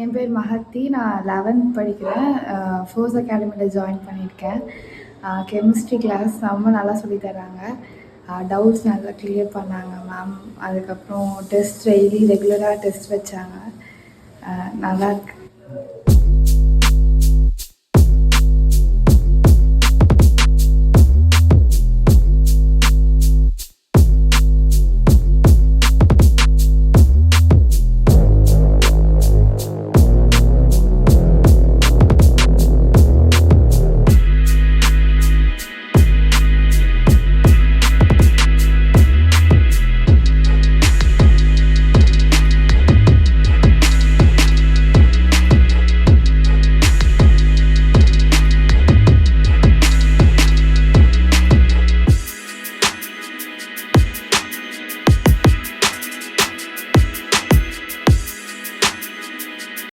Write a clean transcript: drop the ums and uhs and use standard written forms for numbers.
என் பேர் மஹத்தி. நான் 11th படிக்கிறேன். ஃபோர்ஸ் அகாடமியில் ஜாயின் பண்ணியிருக்கேன். கெமிஸ்ட்ரி கிளாஸ் ரொம்ப நல்லா சொல்லித் தராங்க. டவுட்ஸ் நல்லா கிளியர் பண்ணாங்க மேம். அதுக்கப்புறம் டெஸ்ட் டெய்லி ரெகுலராக டெஸ்ட் வச்சாங்க. நல்லாயிருக்கு.